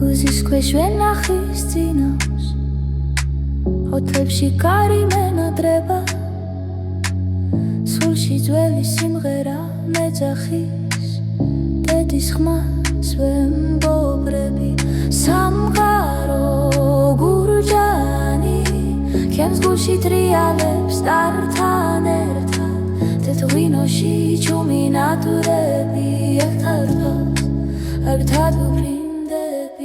Uzis ქვეშ ვენახის წინავს ოთლებში კარი მენადრება სულში ძველი სიმღერა მეძახის დედის ხმას ვემბობრები სამყარო გურჯანი ჩემს გულში ტრიალებს ტართან ერთად თეთრ-ღვინოში ჩუმინატურები ერთად ვფრინდებით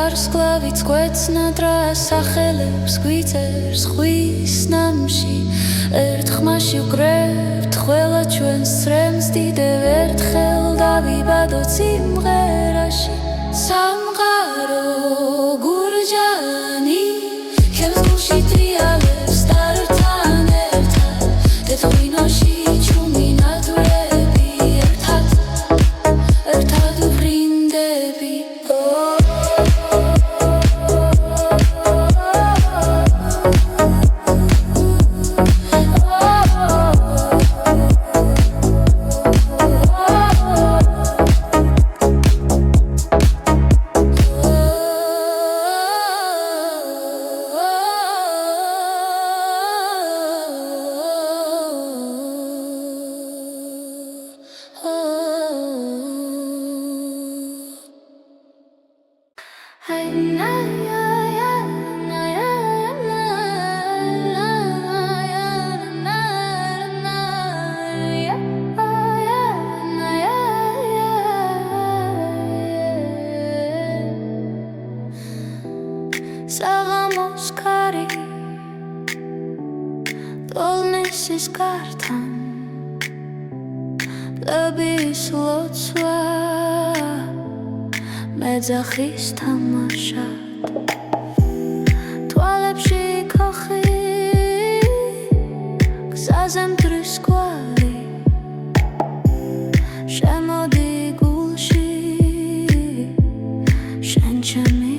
ვარსკვლავიც გვეცნადრა სახელებს გვიწერს ხვის ნამში ერთ ხმაში ვკრებთ ყველა ჩვენს წრემს დიდევ ერთხელ დავიბადოთ სიმღერაში სამყარო გურჯანი ჩემს გულში ტრიალებს ტართან ერთად თეთრ-ღვინოში ჩუმინატურები ერთად ვფრინდებით საღამოს კარი ტოლნესის კართან პლების ლოცვა მეძახის თამაშად თვალებში ქოხი გზაზე მტრის კვალი შემოდი გულში შენ ჩემი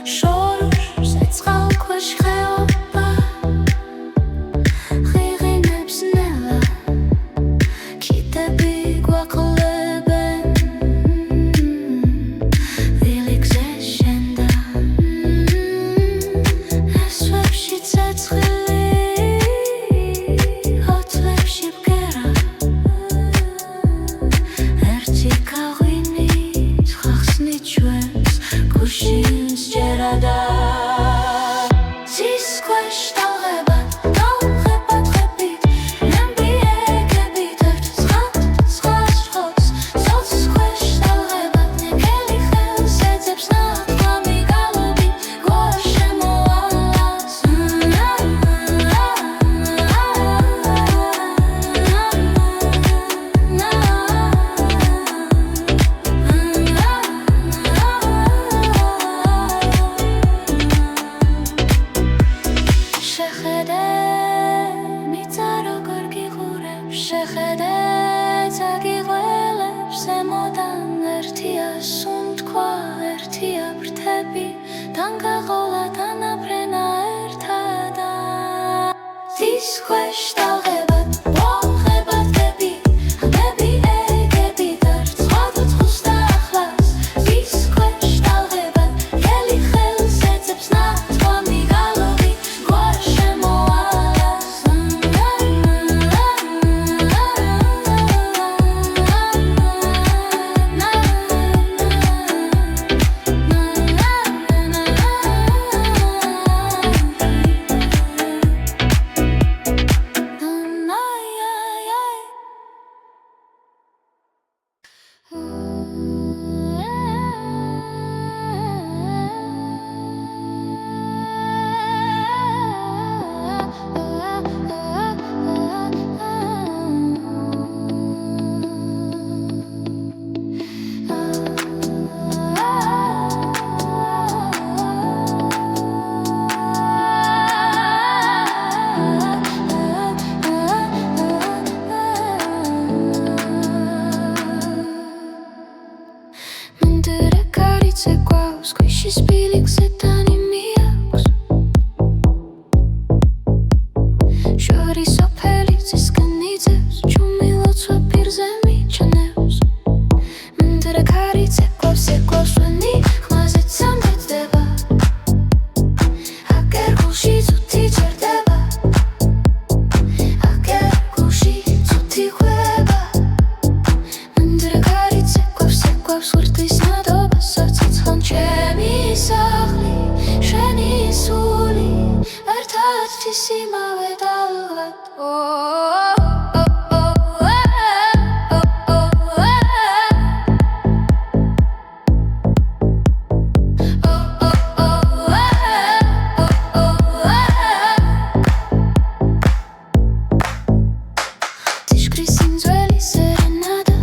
შორს ჩვენთან გაყოლა თანაფრენა ერთადა დის ქვეშ დაღებად მოხებად გები ამები ეგები დარწყვათ უცხოს და ახლას დის ქვეშ დაღებად ხელი ხელს ეძებს ნათქვამი გალობი გვარ შემოვალას Squishy spilling setani miaks Shori sopeli ziskanitsevs Chumilotsa pirzemi chanevs Mendere karitse kvavs sveni Khmazet samdet deba Ager gulshi zuti cherdeba Ager gulshi zuti khweba Mendere karitse kvavs urtis nadoba Satsitshan chemi sahli sheni suli ertat tisimave dalgat Tishkrisin zveli serenada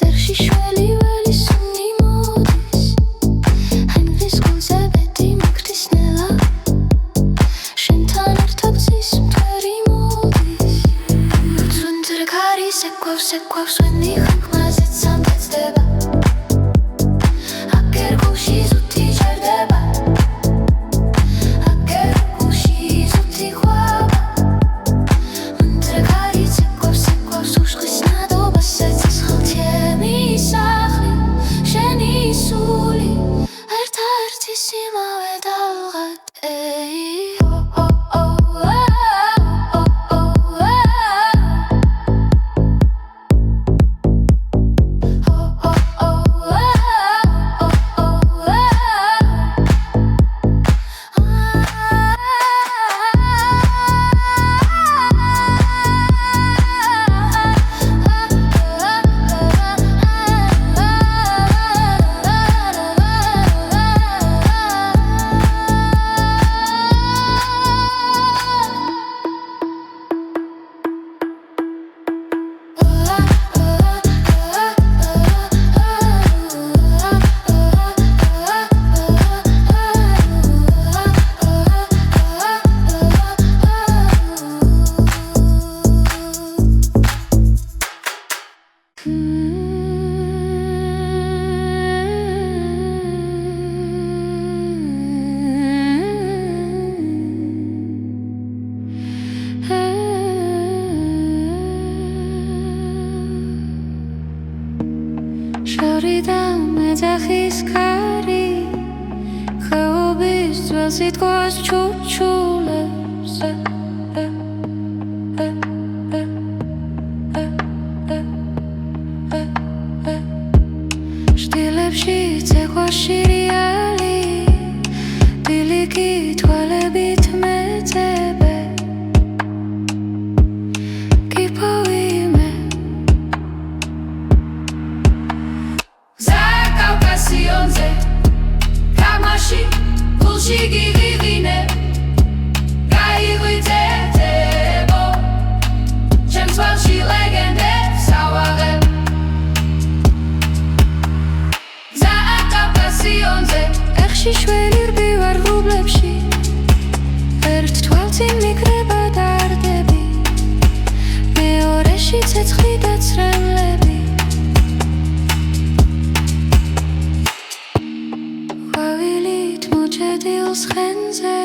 Dershi shveli veli suni modis Anglis gulzebeti mikrisnela Shentan ertagzis mteri modis Zundere kari sekvav sveni Khmazet samdet deba Ager gulshi zuti cherdeba Ager gulshi zuti khwaba Mendere kari sekvav sushqis nadoba Satsitshan chemi sahli sheni suli ertat tisimave dalgat Shorida medzachis kari Khaobis dvelsit gos chuchulebs Shtilebshi tsekva shiriali Diliki tvalebit medzebe Kipovime Zakaukasionze Kamashi Gulshi givivine Gaivuitetebo Chems valshi legende Saware Zakaukasionze Ეხში შველი რბივარ ღრუბლებში ერთ თვალწინ მიკრება დარდები მეორეში ცეცხლი და ცრემლები ყვავი დილს ხენზე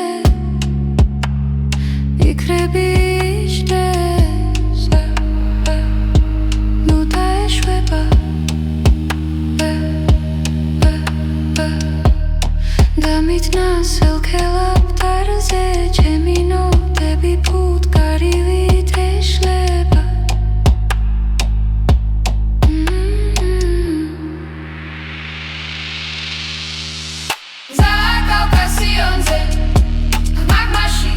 იქრები იჯდეს ნუ დაეშვება დამიტნა სელქელაპტარზე ჩემი ნოტები ფუტკარივით ეშლება კავკასიონზე მაგმაში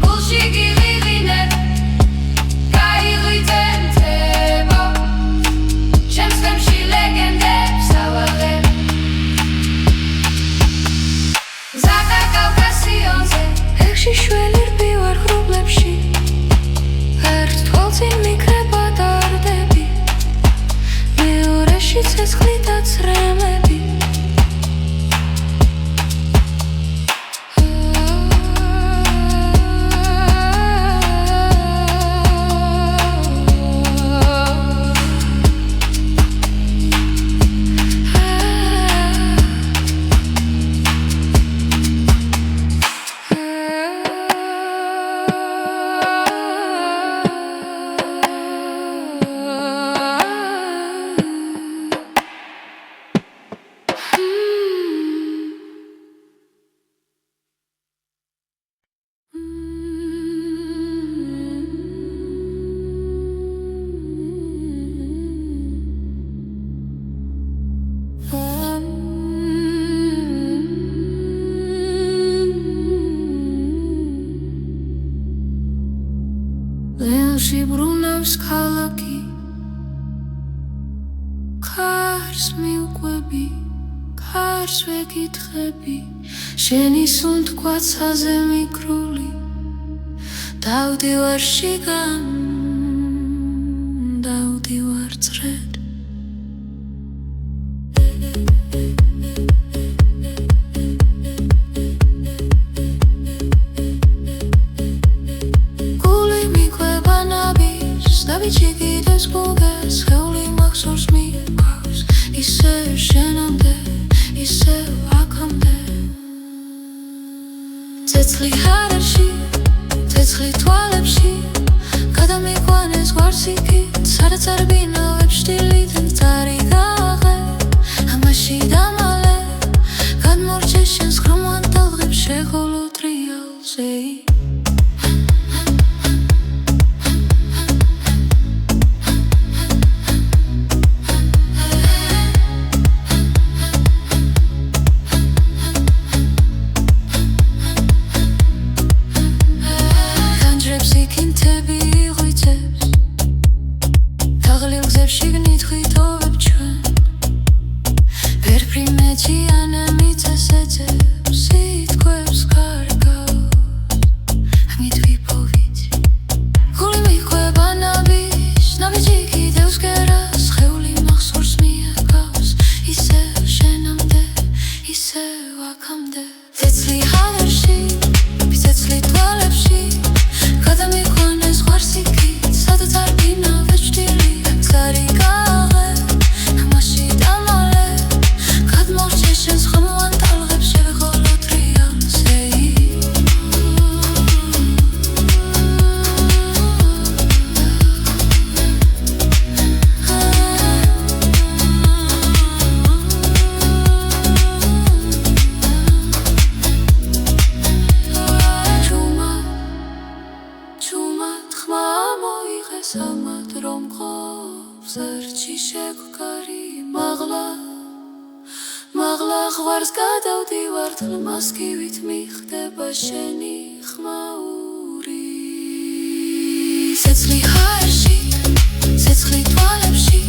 გულში გილიღინებ გაიღვიძენთებო ჩემს ხემში ლეგენდებს ავალებ ზაკა კავკასიონზე ეხში შველი რბივარ ღრუბლებში ერთ თვალწინ მიქრება დარდები მეორეში ცეცხლი და წრემლები ლეონში ბრუნავს ქალაქი კარს მიუყვები კარს ვეკითხები შენი სუნთქვაცაზე მიკრული დავდივარ შიგან დავდივარ წრედ ჩიგიდეს გუგეს ხეული მახსოვს მიყავს ისე შენამდე ისე აქამდე ცეცხლი ჰარებში ცეცხლი თვალებში გადამიყვანეს გვარსიქით სადაც არ ბინავებ შტილით მწარი გაღე ამაში დამალე გადმორჩე შენს ხრომან ტალღებს შეღოლო ტრიალზე შიგნით ღვთოვებ ჩვენ ვერფრი მეჩიანა მიწასეცებს სიტყვებს კარგავს ამით ვიპოვით გული მიყვება ნაბიჯ ნაბიჯი კიდევს გერას ხეული მახსოვს მიეკავს ისევ შენამდე ისევ აქამდე ცეცხლი ჰავერში ცეცხლი თვალებში გადამიყვანეს ღვარსიქით სადაც არ ბინავებ შტილი მწარი გაღე ამაში დამალე გადმორჩე შენს ხრომან ტალღებს შევღოლო ტრიალზე ჩუმად ხმა მოიღეს ამად რომ ყოფს ერთში შეგვკარი მაღლა ღვარს გადავდივარ თლმასკივით მიხდება შენი ხმაური ცეცხლი ჰაერში ცეცხლი თვალებში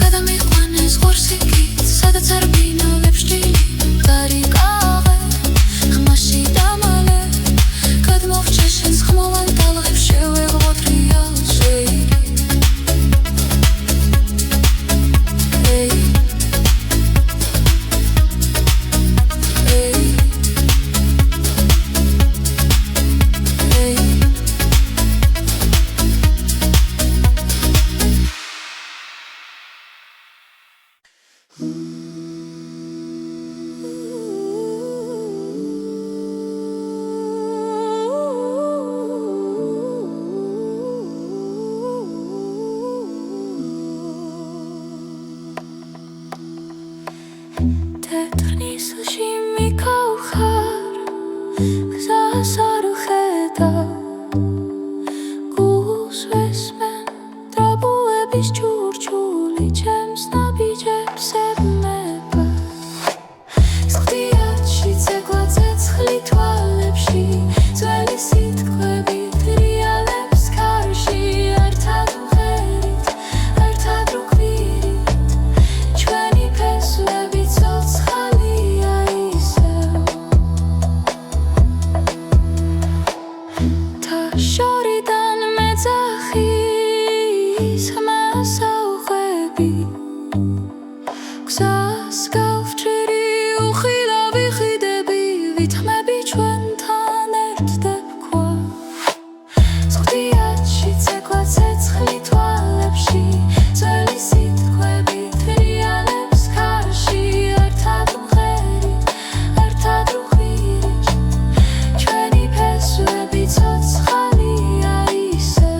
გადამიყვანეს ღვარსიქით სადაც არ ბინავებ შტილი მწარი გაღე ხმაში დამალე გადმორჩე შენს ხმოვან ტალღებს შევეღო ტრიალზე ჩვენთან ერთდებ ქვა ზღდიათში ცეკვა ცეცხლი თვალებში ძველი სიტყვები თრიალებს ქარში ერთად მღერით ერთად უხვირით ჩვენი ფესვები ცოცხალია ისევ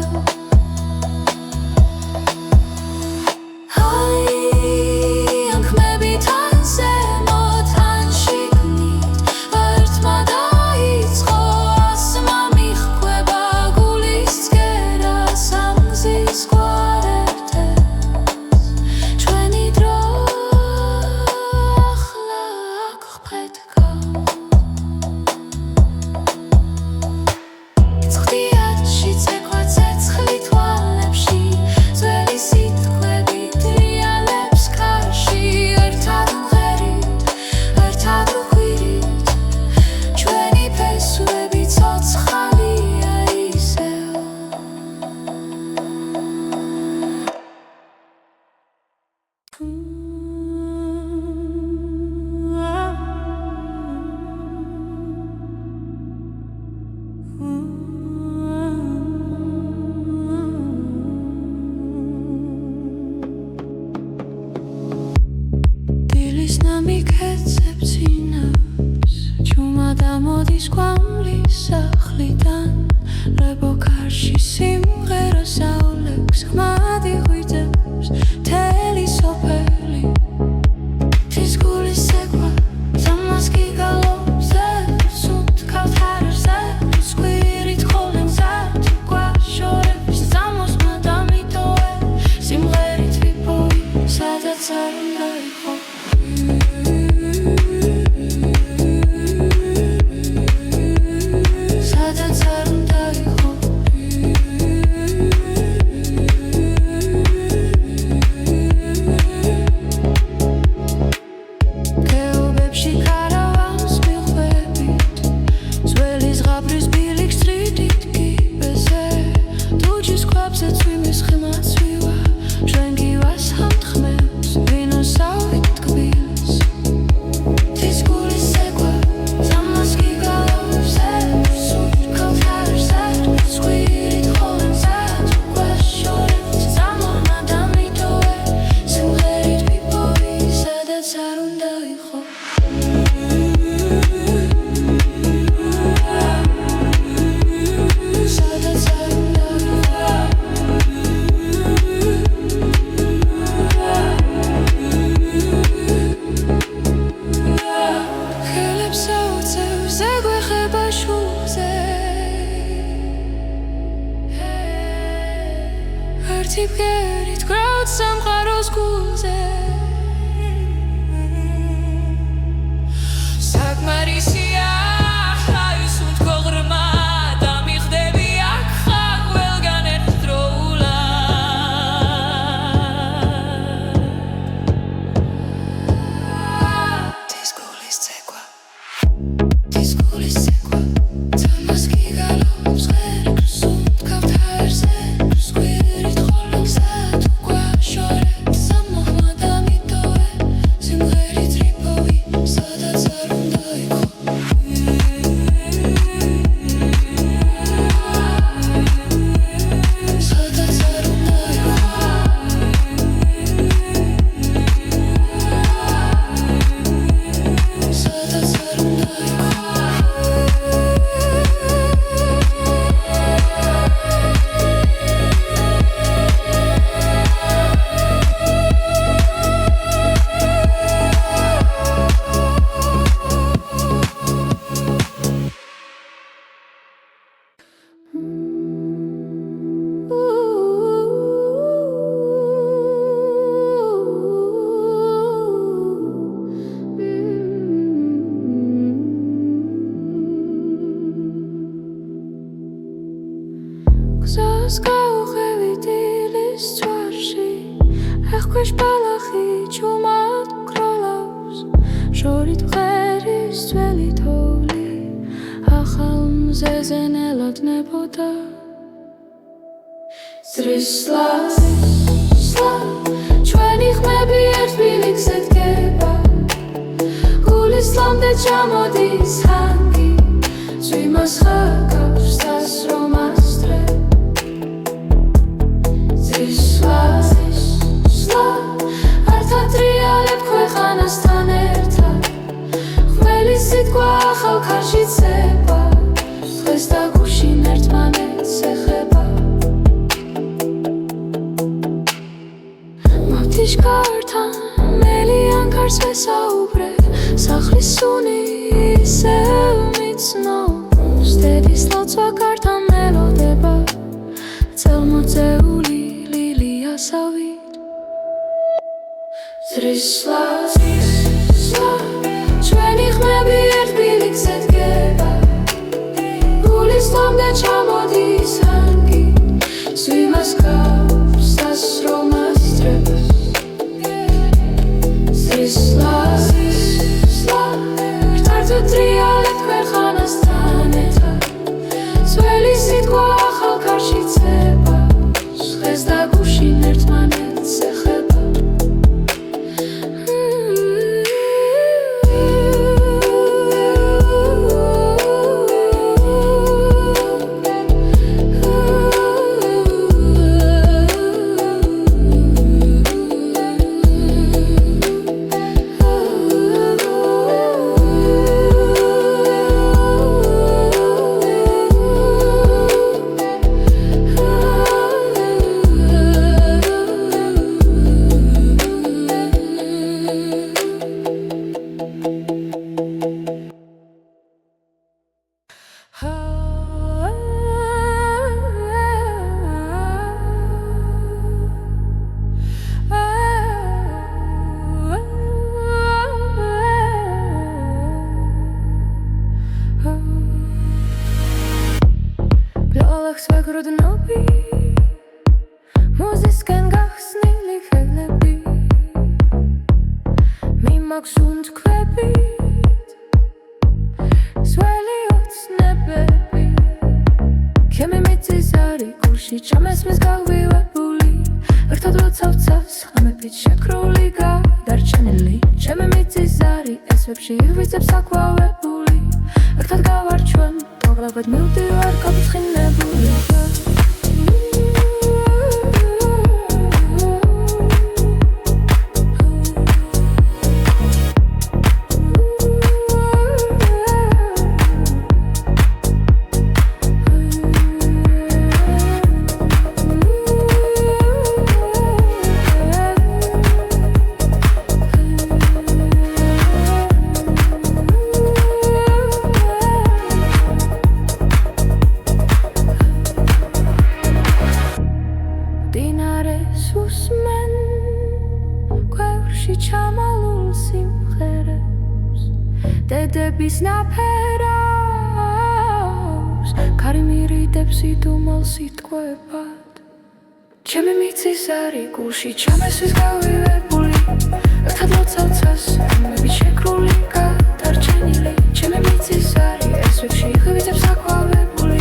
მოდის კვამლის სახლიდან ლებო კარში სიმღერა საულებს ხმად იღვიძებს მთელი სოფელი თის გულის ცეკვა ძამას გიგალობს სუნთ ქავთარზე სკვირით ხოლენზე თუ გვაშორებს ძამოსმა დამიტოვე სიმღერით ვიპოვი სადაც არ უნდა იყო Tipgerit grot სამყაროს გულზე საკმარისია ხავის უთქო ღრმა და მიხდები აქ ხარ ყველგან ერთდროულად თის გულის ცეკვა ძამას გიგალობს ღერებს სუნთ ქავთარზე Ეხქვეშ ბალახი ჩუმად გროლავს შორით მღერის ძველი თოვლი ახალ მზეზე ნელოდნებოდა სრისლა ჩვენი ხმები ერთ ბილიქზე დგება გულის ლამდე ჩამოდის ჰანგი ხალხაში ცება დღეს და გუშინ ერთმანეთს ეხება მავთიშკართან მელიან ქარს ვესაუბრე სახლის სუნი ისევ მიცნობს დედის ლოცვა კართან მელოდება წელმოწეული ლილიასავით ზრისლა ჩვენი ხმები ერთ ბილიქზე დგება გულის თამდე ჩამოდის ანგი ზვიმას გავს დასრომას ძრებს ზრისლა რთართო ტრიალეთ ქვეყანასთან ერთად ძველი სიტყვა ახალ ქარში ცება დღეს და გუშინ ერთმანეთს ეხება ბლოლახს ვეგროდნობი მოზისკენ გახსნილი ხელები მიმაქვს უნთქვებით ძველი ოცნებები ჩემი მიწის არი გულში ჩამესმის გავივებული ერთად როცავცას ხამებით შეკრული გადარჩენილი ჩემი მიწის არი ესვებში ივიცებს აკვავებული ერთად გავარჩვენ მოგლაბად მივდივარ გაფრთხილებული ჩამალულ სიმღერებს დედების ნაფერავს ქარი მირიდებს იდუმალ სიტყვებად ჩემი მიწის არი გულში ჩამესვის გავივებული ერთად ლოცავცას ხმებით შეკრული გადარჩენილი ჩემი მიწის არი ესვებში ივიცებს აკვავებული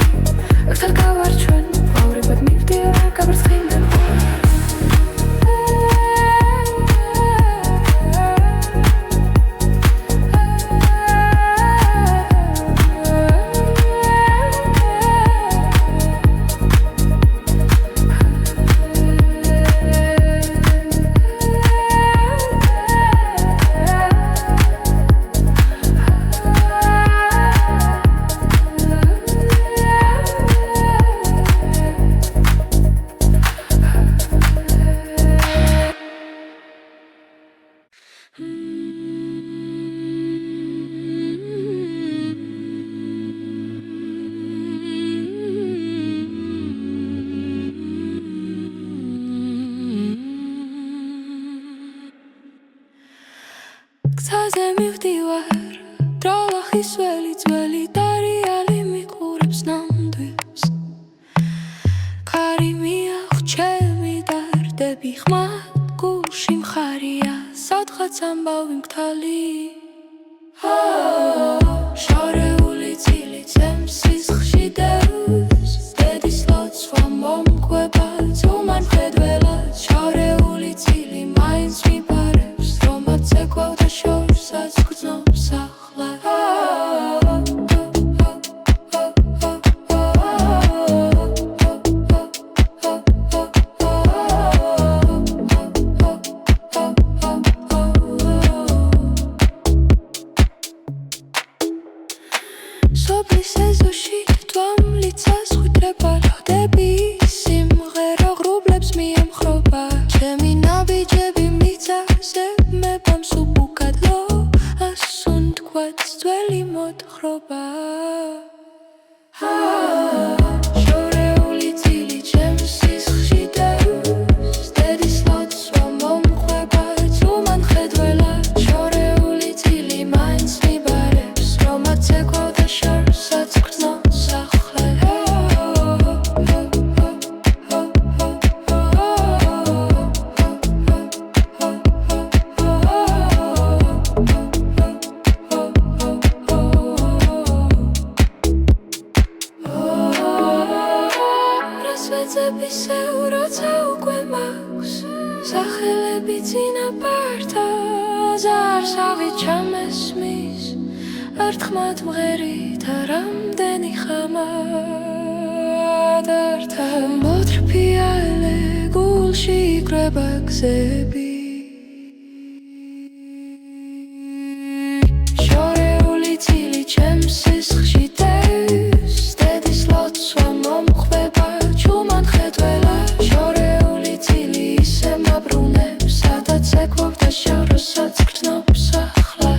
ერთად გავარჩვენ ვავრებად მივდივარ გაფრთხილებული გზაზე მივდივარ დროლახის ველი ძველი დარიალი მიყურებს ნამდვილს ქარი მიახვჩები დარდები ხმად გულში მხარია სადღაც ამბავი მგთალი შორეული წილი წემს სისხლში დევს დედის ლოცვა მომკვება ზუმან მხედველად შორეული წილი მაინც მიპარებს რომაც ეკვავდა შორსაც გრძნობს ახლა სოფლის ეზოში თვალმლიცას ხვიტრება როდები სიმღერა ღრუბლებს მიემხრობა ჩემი ნაბიჯები მიწაზე მე ბამსუბუქადლო ასუნ თქვაც ძველი მოთხრობა შორეული წილი ჩემს სისხლში დევს დედის ლოცვა მომყვება ძუმან ხედველა შორეული წილი მაინც მიბარებს რომაც ეკვავდა შორსაც გრძნობს ახლა ზეპისე როცა უკვე მაქვს სახელები წინაპართა ზარსავი ჩამესმის ერთხმად მღერით რამდენი ხამად ართა მოთრფიალე გულში იკრება გზები შორეული წილი ჩემს სისხლში დევს დედის ლოცვა მომყვება ჯუმან ხედველა შორეული წილი ისე მაბრუნებს სადაც ეკვავდა შორსაც გრძნობს ახლა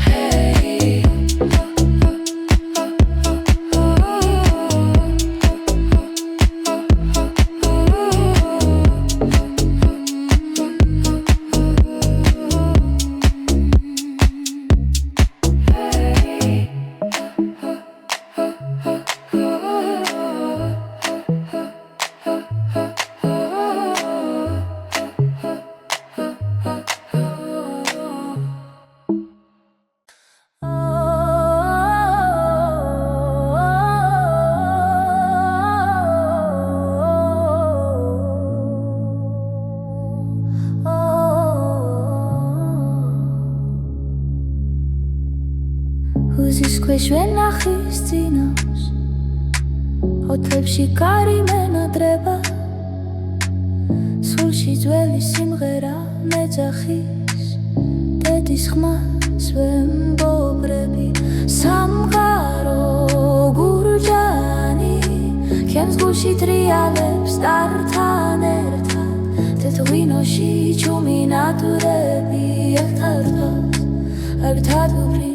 Uzis ქვეშ ვენახის წინავს ოთებში კარი მენადრება სულში ძველი სიმღერა მეძახის დედის ხმას ვემბობრები სამყარო გურჯანი ჩემს გულში ტრიალებს ტართან ერთად თეთრ-ღვინოში ჩუმი ნატურები ერთად ვფრინდებით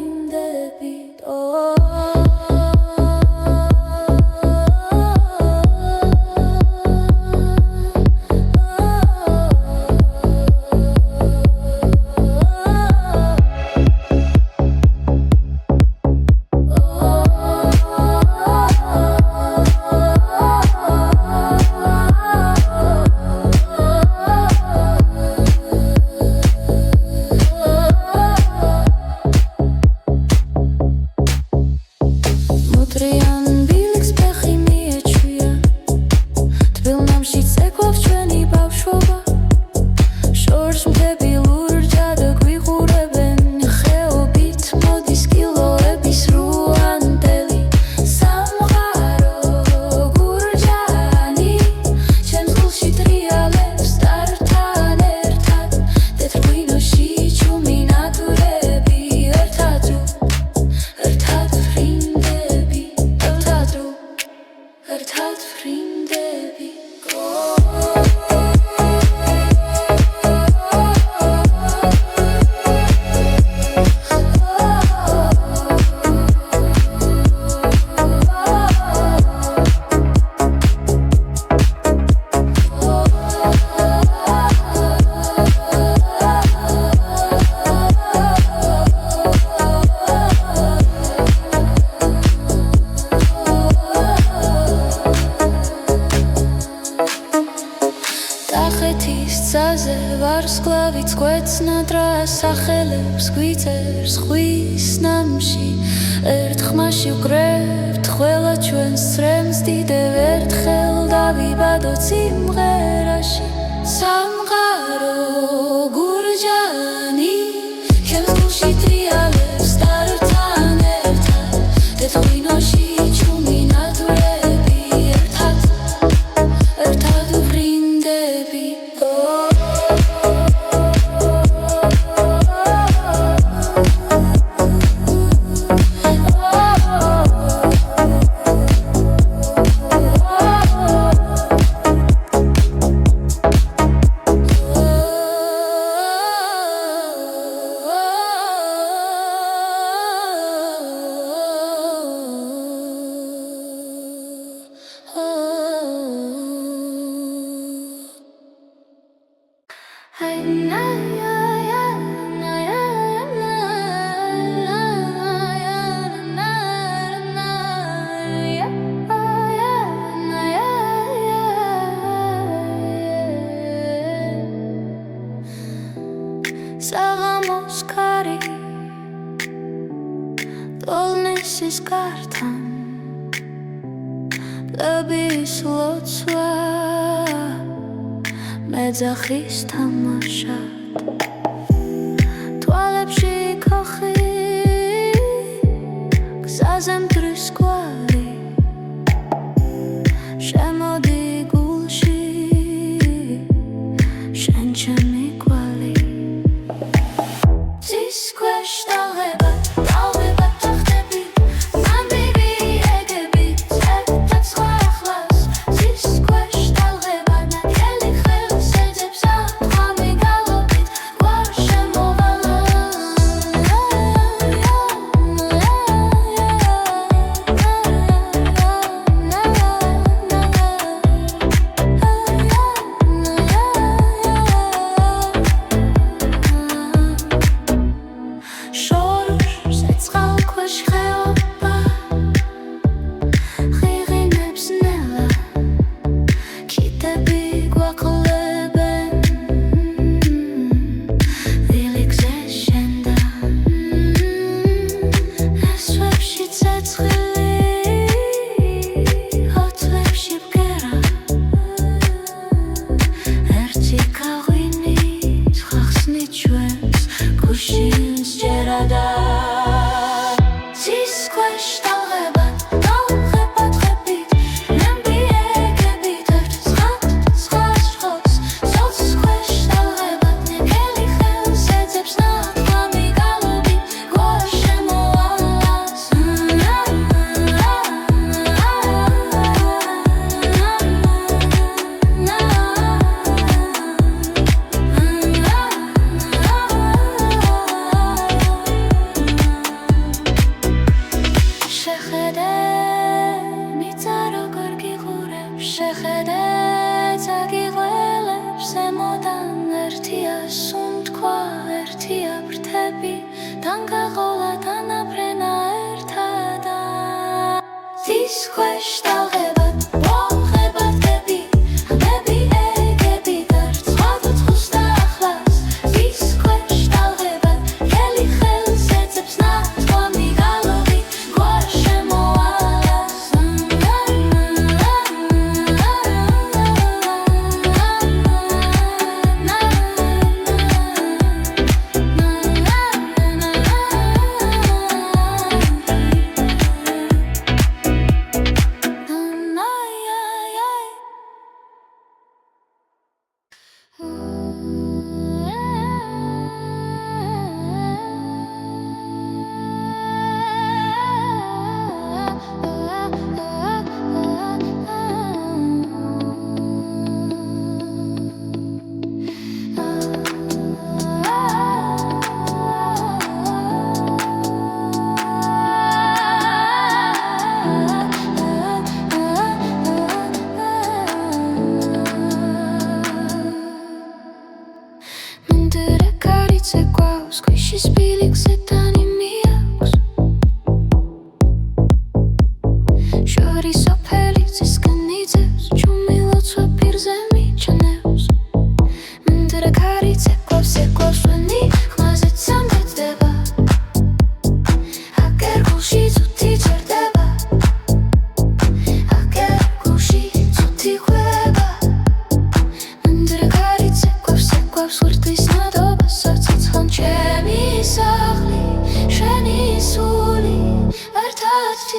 ვარსკვლავიც გვეცნადრა სახელებს გვიწერს ხვის ნამში ერთ ხმაში ვკრებთ ყველა ჩვენს ცრემს დიდევ ერთხელ დავიბადოთ სიმღერაში სამყარო გურჯანი ჩემს გულში ტრიალებს ტართან ერთად თეთრ-ღვინოში ჩუმი ნატურები ერთად ვფრინდები იცის გართან ლების ლოცვა მეძახის თამაშად თვალებში ქოხი გზაზე მტრის კვალი შემოდი გულში შენ ჩემი კვალი ძის ქვეშ დაღება თახტები ნამდვილი ეგები წერდა სხვა ახლას ძის ქვეშ დაღება ნაკელი ხელს ეძებს აღამი გალობით გვარ შემოვალა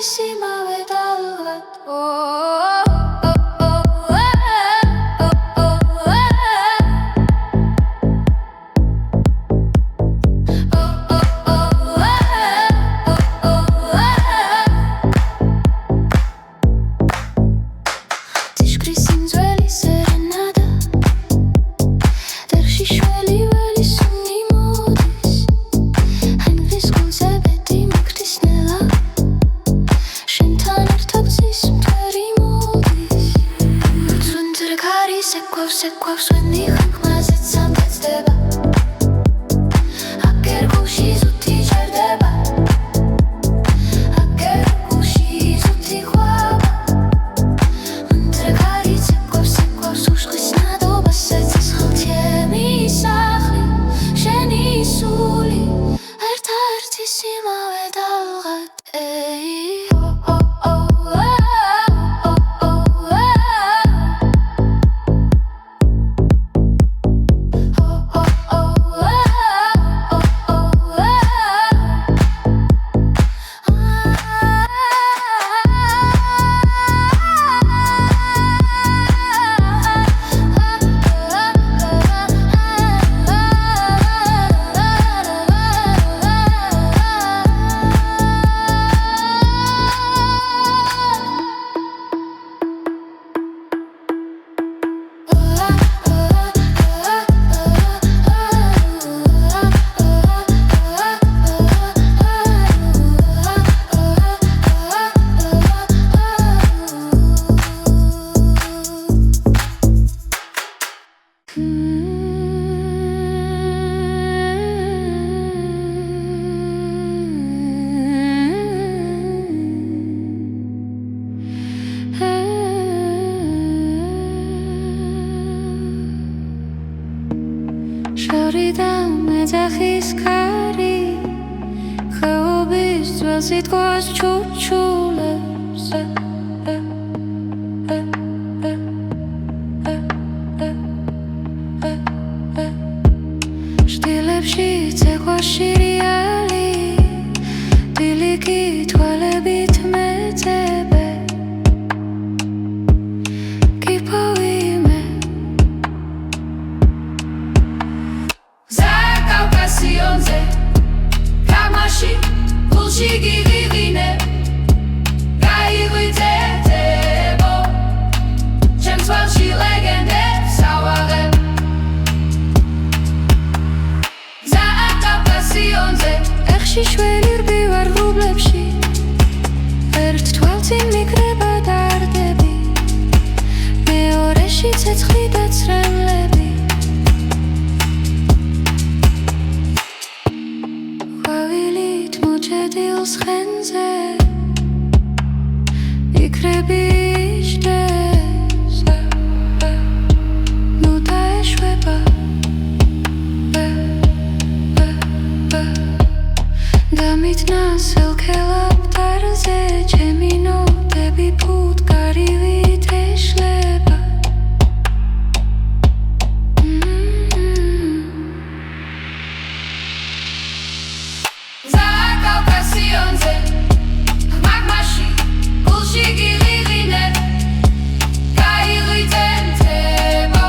სიმავე დავღად და მეძახის ქარი ხეობის ძველს იტყვის ჩუჩულებს შტილებში ცექვა შირიალი დილიკი თვალებით მეძებე კიპოვიმე ზაკავკასიონზე გამაში გულში გიღიღინე გაიღვიძებო ჩემს თვალში ლეგენდებს ავაღებ ზაკავკასიონზე ეხში შველი რბივარ ღრუბლებში ერთ თვალწინ მიკრება დარდები მეორეში ცეცხლი და ცრემლები ყვავილით მოჭედილს ხენზე იქრები იჯდეს ნუ დაეშვება დამიტნა სელქელაპტარზე ჩემი ნოტები ფუტკარივით ეშლება ზაკავკასიონზე მაგმაში გულში გიღიღინე გაიღვიძებო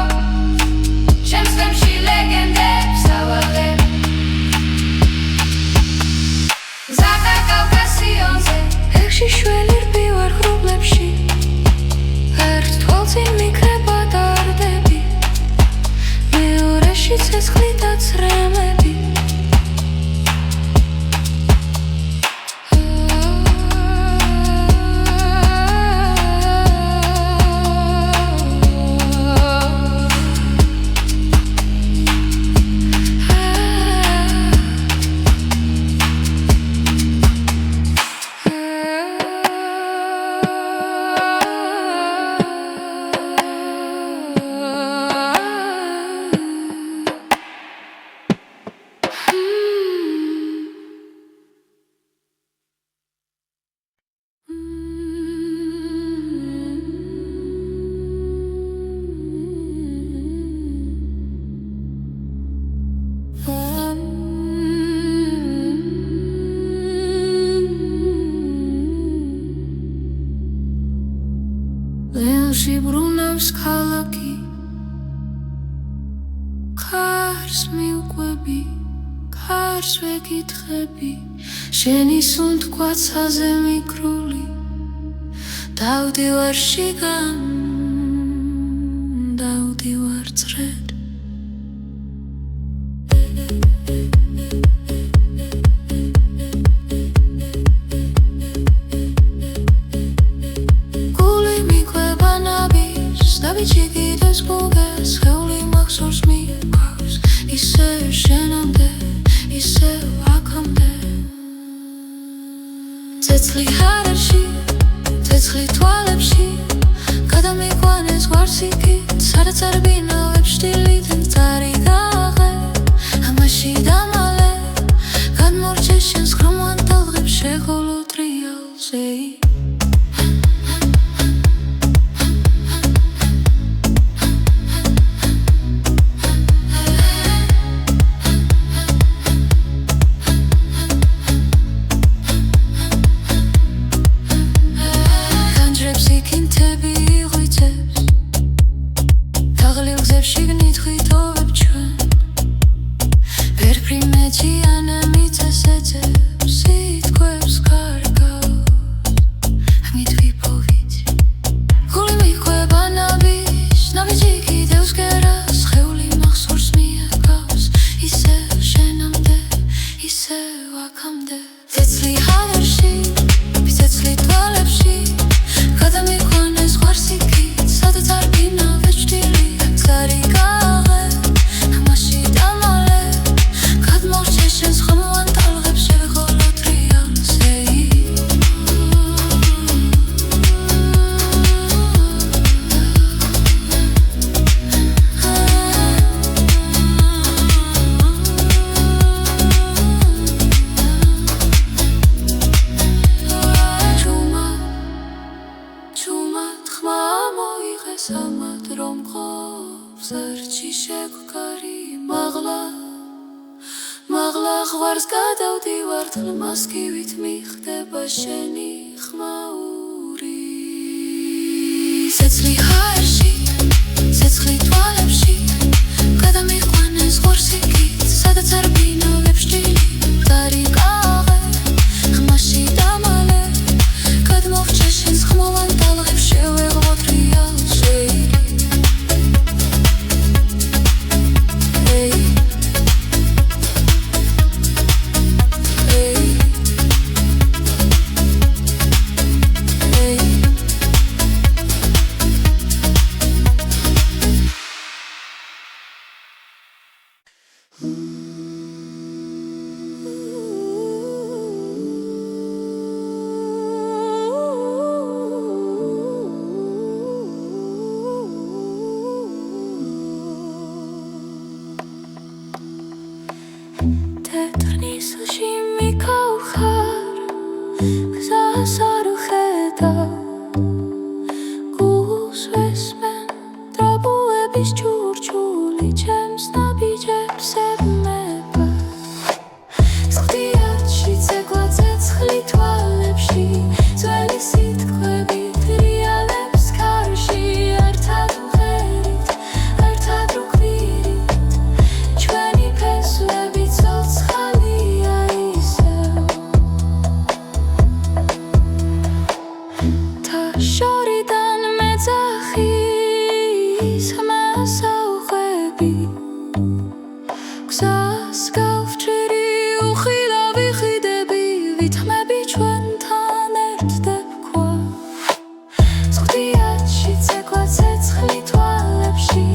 ჩემს თემში ლეგენდებს ავაღებ ზაკავკასიონზე ეხში შველი რბივარ ღრუბლებში ერთ თვალწინ მიკრება დარდები მეორეში ცეცხლი და ცრემლები ლეონში ბრუნავს ქალაქი ქარს მიუყვები ქარს ვეკითხები შენი სუნთქვაცაზე მიკრული დავდივარ შიგან დავდივარ წრედ ჩიგიდეს გუგეს ხეული მახსოვს მიყვავს ისე შენამდე ისე აქამდე ცეცხლი ჰარაში ცეცხლი თვალებში გადამიყვანეს ვარსიკით სადაც არ ბინავებ შტილიდან წარი გააღე ამაში დამალე გადმორჩე შენს ხრომან ტალღებს შეღოლო ტრიალზე შიგნით ღვთოვებ ჩვენ ვერფრი სამად რომ ყოფს არჩი შეგვგარი მაღლა ღვარს გადავდივართ მასკივით მიხდება შენი ხმაური ცეცხლი ჰაერში ცეცხლი თვალებში გადამიყვანეს ღორსიკით სადაც არ ბინავებს ჭილი მტარი კაღე ხმაში დამალე გადმოვჭე შენს ხმოვან ტალღებს შევეღოთ რეალ შეირი თეთრნისლში მიქაუხარ გზას არ ვხედავ გულს ვესმენ დრაბუების ჭურჭული ჩემს ნაბიჯებს ებმება სხდიათში ცეკვა ცეცხლი თვალებში ძველი სიტყვებით რეალებს ქარში ერთად ვღერით ერთად ვქვირით ჩვენი ფესვები ცოცხალია ისევ და შორიდან მეძახის ხმას ავღვები გზას გავჭერი უხილავი ხიდები ვითმები ჩვენთან ერთდებქვა სხდიათში ცეკვა ცეცხლი თვალებში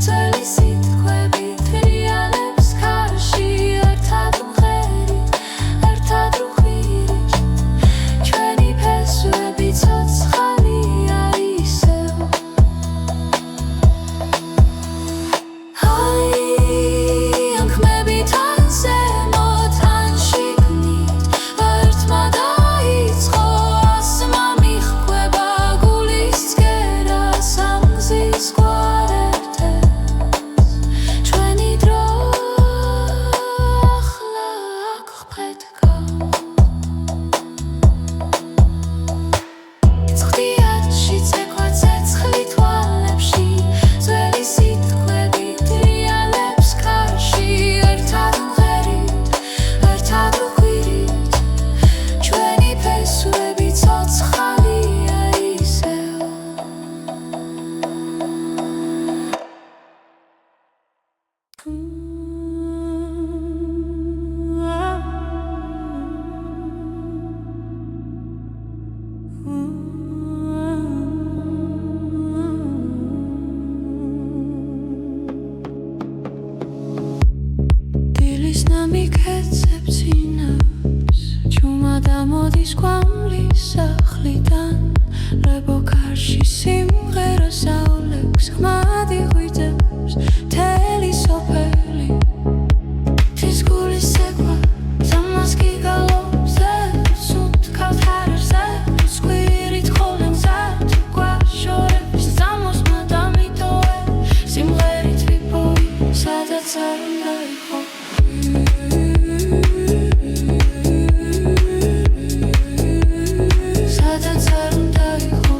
ძველი სიტყვებით რეალებს ქარში ერთად ვღერით ერთად ვხვირით ჩვენი ფესვები ცოცხალია ისევ ანქმებით ან ზემოთ ან შიგნით ერთმა დაიწყო ასმა მიჰყვება გულის ცქერა სამგზის გვარ ერთებს ჩვენი დრო ახლა აქ ხვდება სხდიათში ცეკვა ცეცხლი თვალებში ძველი სიტყვებით რეალებს ქარში ერთად ვღერით ერთად ვხვირით ჩვენი ფესვები ცოცხალია ისევ დილის ნამიკეცებს ინავს ჩუმა დამოდის გვამლის სახლიდან ლებო ქარში სიმღერა საულებს ხმად იღვიძებს მთელი სოფელი თვის გულის ცეკვა ზამას გიგალობს სუნთქავთ ჰარერზე სკვირით ხოლმე მზად გვაშორებს ზამოსმა დამიტოვე სიმღერით ვიპოვი სადაც არ უნდა იყო სადაც არ უნდა იყო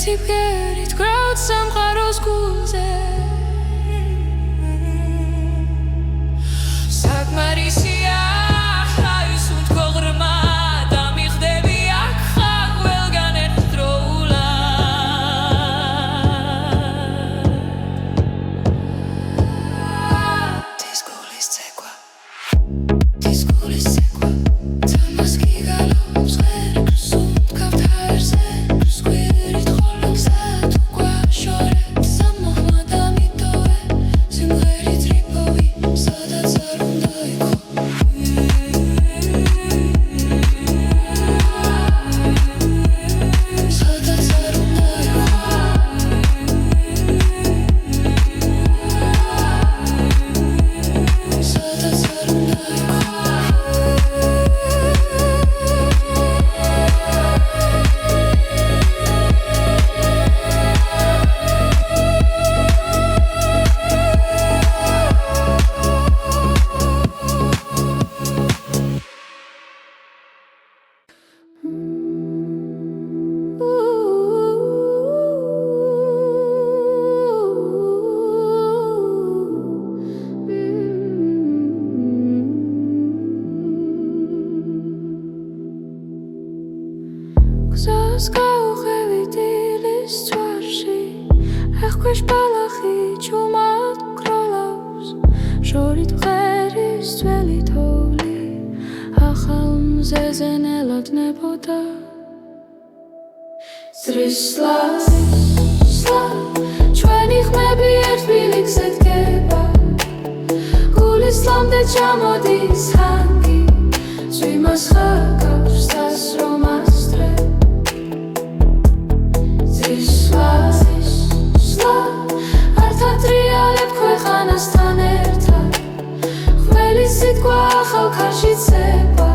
ერთი ფერით გრაუთ სამყაროს გულზე საკმარისია ხავის უთქო ღრმა და მიხდები აქ ხარ ყველგან ერთდროულად დის გულის ცეკვა თამას გიგალობს ღერს უთქავთ ჰაერზე სკვირით ხოლო გზად უკვე შორეთ სამოხმა და მიტოვე სიმღერით რიფოვი სადაც არ უნდა იყო სადაც არ უნდა იყო სადაც არ უნდა იყო გზას გავუხევი დილის წვარში ეხქვეშ ბალახი ჩუმად გროლავს შორით მღერის ძველი თოვლი ახალ მზეზე ნელოდნებოდა სრისლა ჩვენი ხმები ერთ ბილიქზე დგება გულისლამდე ჩამოდის ჰანგი ზვიმას ხაკავს დასრომას ართატრიალებ ქვეყანასთან ერთად ხმელის სიტყვა ახალ ქარში ცება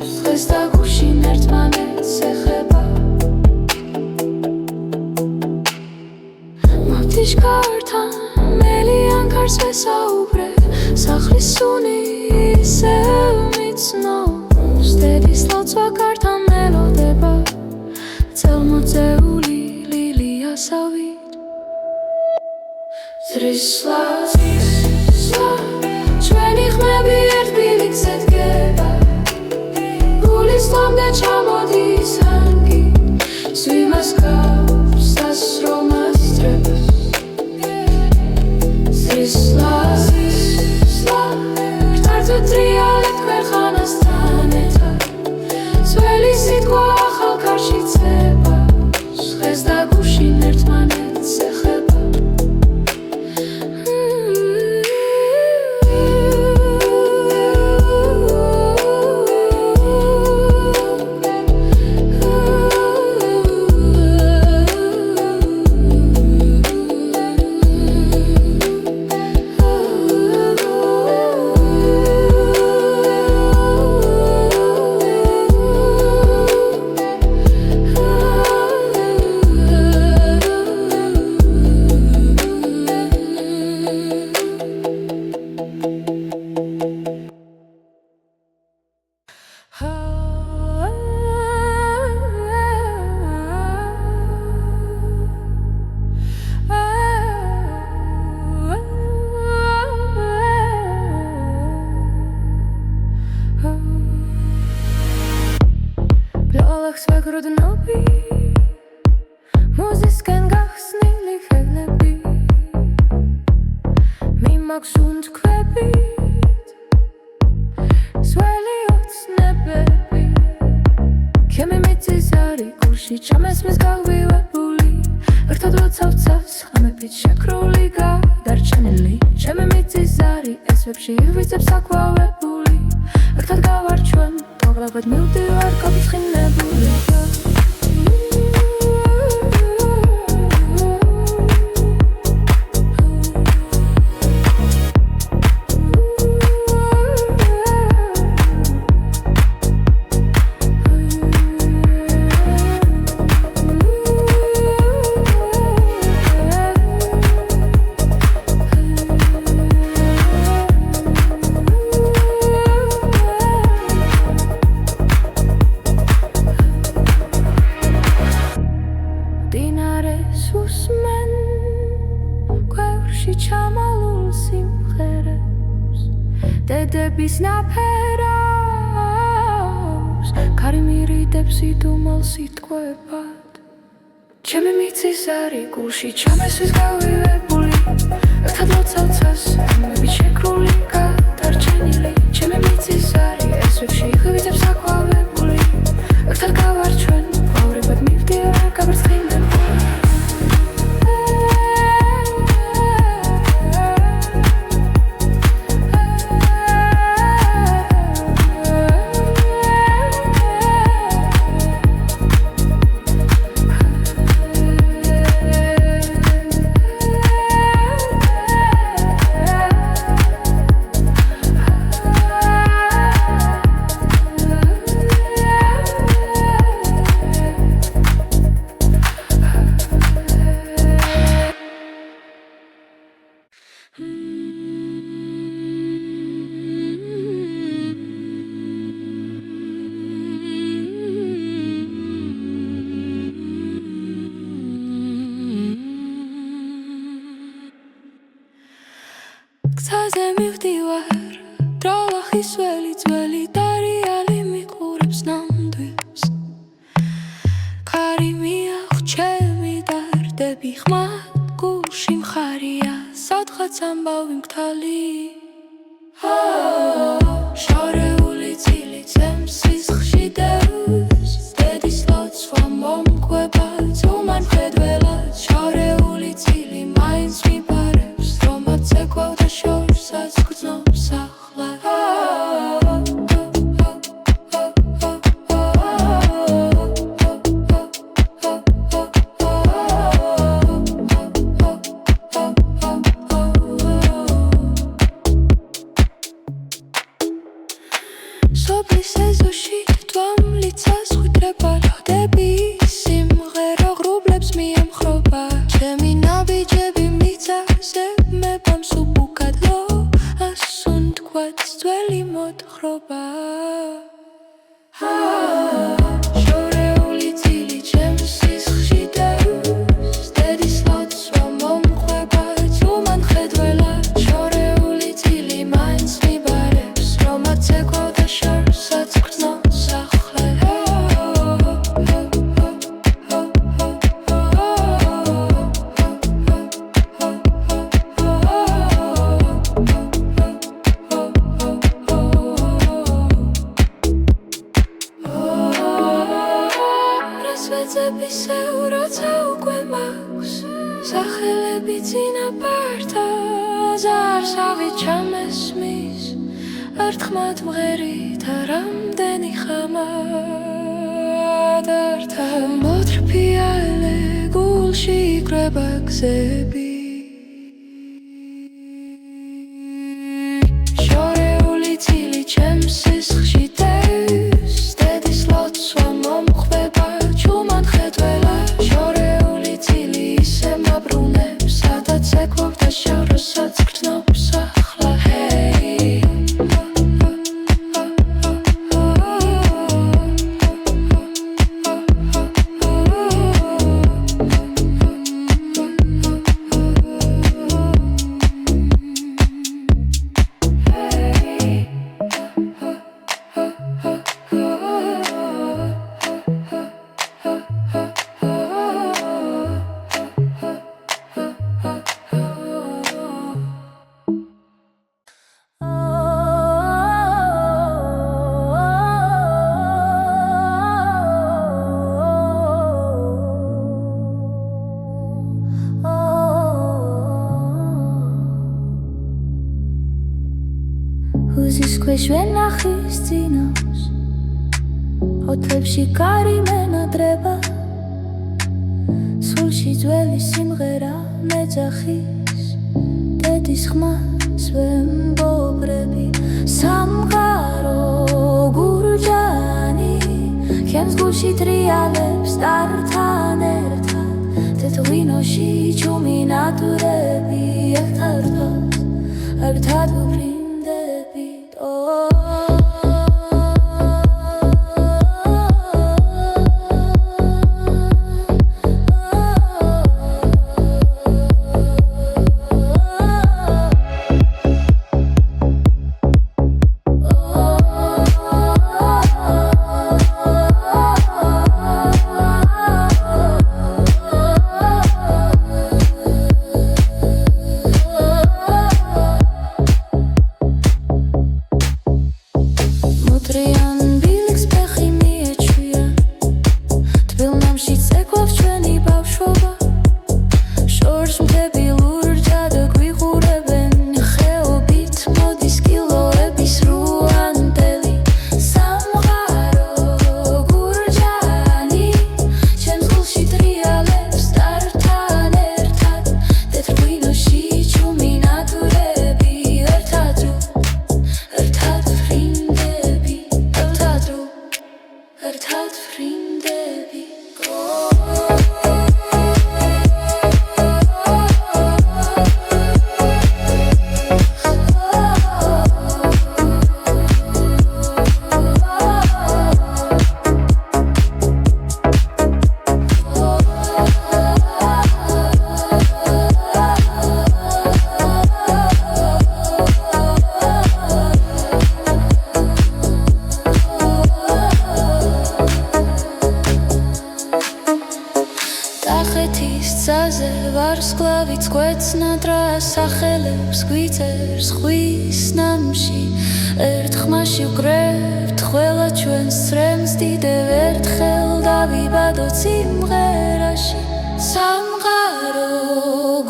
დღეს და გუშინ ერთმანეთს ეხება მავთიშკართან მელიან ქარს ვესაუბრე სახლის სუნი ისევ მიცნობს დედის ლოცვა კართან მელოდება წელმოწეული ლილიასავით სრისლა ჩვენი ხმები ერთ ბილიქზე დგება გულისლამდე ჩამოდის ჰანგი ზვიმას გავს დასრომას დრებს სრისლა ართატრიალებ ქვეყანასთან ერთად ძველი სიტყვა ახალ ქარში ცება დღეს და გუშინ ერთმანეთს ეხება ვეგროდნობი მოზისკენ გახსნილი ხელები მიმაქვს უნთქვებით ძველი ოცნებები ჩემი მიწის არი გულში ჩამესმის გავივებული ერთად როცავცავს ხამებით შეკრული გადარჩენილი ჩემი მიწის არი ესვებში ივიძებს აკვავებული ერთად გავარჩვენ მოგლავად მივდივარ კაფეცხინებული ჩამალულ სიმღერებს დედების ნაფერავს ქარი მირიდებს იდუმალ სიტყვებად ჩემი მიწის არი გულში ჩამესვის გავივებული ერთად ლოცავცას ამები შეკრული გადარჩენილი ჩემი მიწის არი ესვებში ღვიძებს აყვავებული ერთად გავარჩვენ ყვავრებად მივდივარ გაბერცხინებული გზაზე მივდივარ დრალახის ველი ძველი დარიალი მიყურებს ნამდვილს ქარი მიახვჩები დარდები ხმად გულში მხარია სადღაც ამბავი მგთალი შორეული წილი ძემს სისხლში დევს დედის ლოცვა მომკვება ძუმან მხედველად შორეული წილი მაინც მიბარებს რომაც ეკვავდა შორსაც გრძნობს ახლა სოფლის ეზოში თვალმლიცას ხვიდრება ლოდები სიმღერა ღრუბლებს მიემხრობა ჩემი ნაბიჯები მიწაზე მებამ სუბუქადლო ასუნ თქვაც ძველი მოთხრობა შორეული წილი ჩემს სისხლში დევს დედის ლოცვა მომკვება ძუმან მხედველად შორეული წილი მაინც მიბარებს რომაც ეკვავდა შორსაც გრძნობს ახლა რასვეძებისეულ როცა უკვე მაქვს სახელები წინაპართა ზარსავი ჩამესმის ერთხმად მღერით რამდენი ხამად ართა მოთრფიალე გულში იკრება გზები შორეული წილი ჩემს სისხლში დევს დედის ლოცვა მომხვდება ჯუმან მხედველად შორეული წილი ისე მაბრუნებს სადაც ეკვავდა შორსაც გრძნობს ახლა უზის ქვეშ ვენახის წინავს ოთლებში კარი მენადრება სულში ძველი სიმღერა მეძახის დედის ხმას ვემბობრები სამყარო გურჯანი ჩემს გულში ტრიალებს ტართან ერთად თეთრ-ღვინოში ჩუმი ნატურები ერთად ვფრინდებით კახეთის გზაზე ვარსკვლავიც გვეცნა დრას სახელებს გვიწერს ხვის ნამში ერთ ხმაში ვკრებთ ყველა ჩვენს წრემს დიდევ ერთხელ დავიბადოთ სიმღერაში სამყარო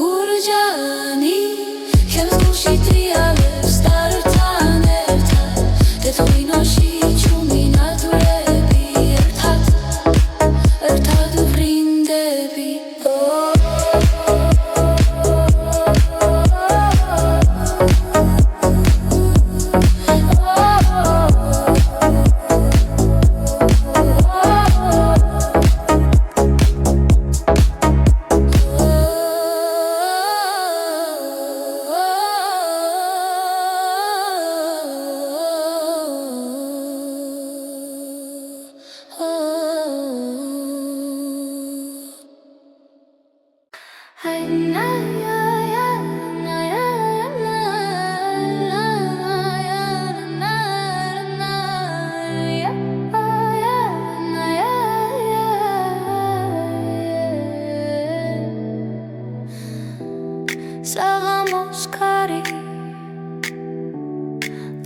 გურჯანი ხელს გულში ტრიალებს დართან ერთად თეთრინოში ჩუმი ნაძვრები ერთად ვბრინდები საღამოს კარი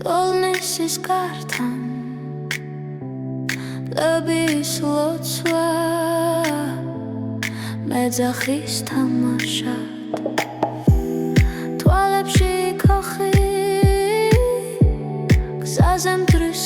ტოლნესის კართან პლების ლოცვა მეძახის თამაშად თვალებში ქოხი გზაზე მტრის